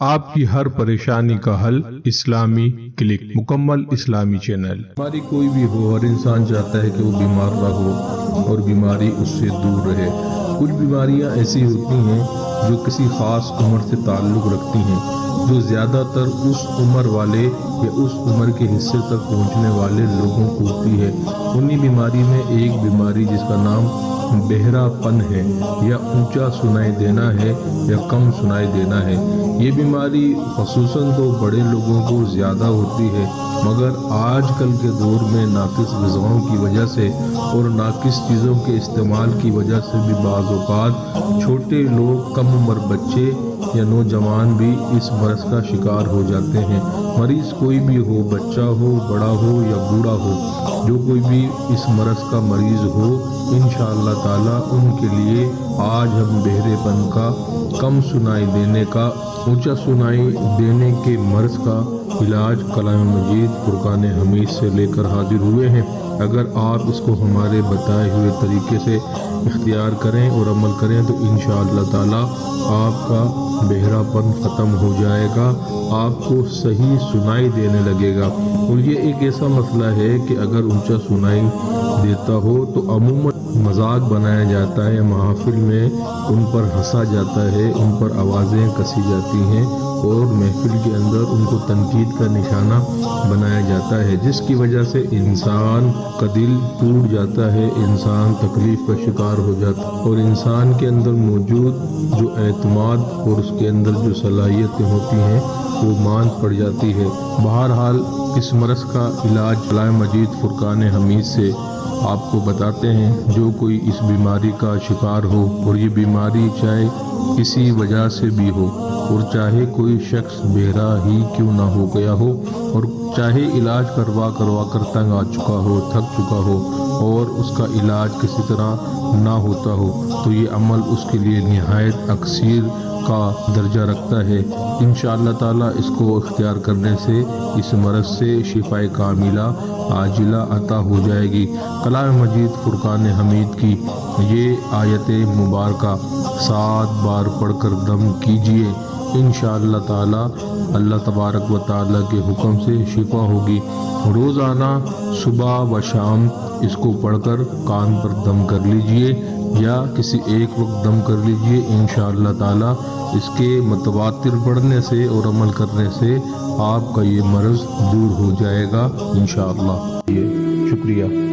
آپ کی ہر پریشانی کا حل اسلامی کلک، مکمل اسلامی چینل۔ بیماری کوئی بھی ہو، ہر انسان چاہتا ہے کہ وہ بیمار نہ ہو اور بیماری اس سے دور رہے۔ کچھ بیماریاں ایسی ہوتی ہیں جو کسی خاص عمر سے تعلق رکھتی ہیں، جو زیادہ تر اس عمر والے یا اس عمر کے حصے تک پہنچنے والے لوگوں کو ہوتی ہے۔ انہی بیماری میں ایک بیماری جس کا نام بہرا پن ہے یا اونچا سنائی دینا ہے یا کم سنائی دینا ہے۔ یہ بیماری خصوصاً تو بڑے لوگوں کو زیادہ ہوتی ہے، مگر آج کل کے دور میں ناقص غذاؤں کی وجہ سے اور ناقص چیزوں کے استعمال کی وجہ سے بھی بعض اوقات چھوٹے لوگ، کم عمر بچے یا نوجوان بھی اس مرض کا شکار ہو جاتے ہیں۔ مریض کوئی بھی ہو، بچہ ہو، بڑا ہو یا بوڑھا ہو، جو کوئی بھی اس مرض کا مریض ہو، انشاءاللہ تعالیٰ ان کے لیے آج ہم بہرے پن کا، کم سنائی دینے کا، اونچا سنائی دینے کے مرض کا علاج کلام مجید فرقان حمید سے لے کر حاضر ہوئے ہیں۔ اگر آپ اس کو ہمارے بتائے ہوئے طریقے سے اختیار کریں اور عمل کریں تو انشاءاللہ تعالیٰ آپ کا بہرا پن ختم ہو جائے گا، آپ کو صحیح سنائی دینے لگے گا۔ اور یہ ایک ایسا مسئلہ ہے کہ اگر اونچا سنائی دیتا ہو تو عموماً مذاق بنایا جاتا ہے، محافل میں ان پر ہنسا جاتا ہے، ان پر آوازیں کسی جاتی ہیں اور محفل کے اندر ان کو تنقید کا نشانہ بنایا جاتا ہے، جس کی وجہ سے انسان کا دل ٹوٹ جاتا ہے، انسان تکلیف کا شکار ہو جاتا ہے اور انسان کے اندر موجود جو اعتماد اور اس کے اندر جو صلاحیتیں ہوتی ہیں وہ ماند پڑ جاتی ہے۔ بہرحال اس مرض کا علاج کلام مجید فرقان حمید سے آپ کو بتاتے ہیں۔ جو کوئی اس بیماری کا شکار ہو، اور یہ بیماری چاہے کسی وجہ سے بھی ہو، اور چاہے کوئی شخص بہرا ہی کیوں نہ ہو گیا ہو، اور چاہے علاج کروا کر تنگ آ چکا ہو، تھک چکا ہو اور اس کا علاج کسی طرح نہ ہوتا ہو، تو یہ عمل اس کے لیے نہایت اکثیر کا درجہ رکھتا ہے۔ انشاءاللہ تعالیٰ اس کو اختیار کرنے سے اس مرض سے شفاء کاملہ عاجلہ عطا ہو جائے گی۔ کلام مجید فرقان حمید کی یہ آیت مبارکہ 7 بار پڑھ کر دم کیجئے، انشاءاللہ تعالیٰ اللہ تبارک و تعالیٰ کے حکم سے شفا ہوگی۔ روزانہ صبح و شام اس کو پڑھ کر کان پر دم کر لیجئے یا کسی ایک وقت دم کر لیجئے، انشاءاللہ تعالیٰ اس کے متواتر پڑھنے سے اور عمل کرنے سے آپ کا یہ مرض دور ہو جائے گا انشاءاللہ۔ شکریہ۔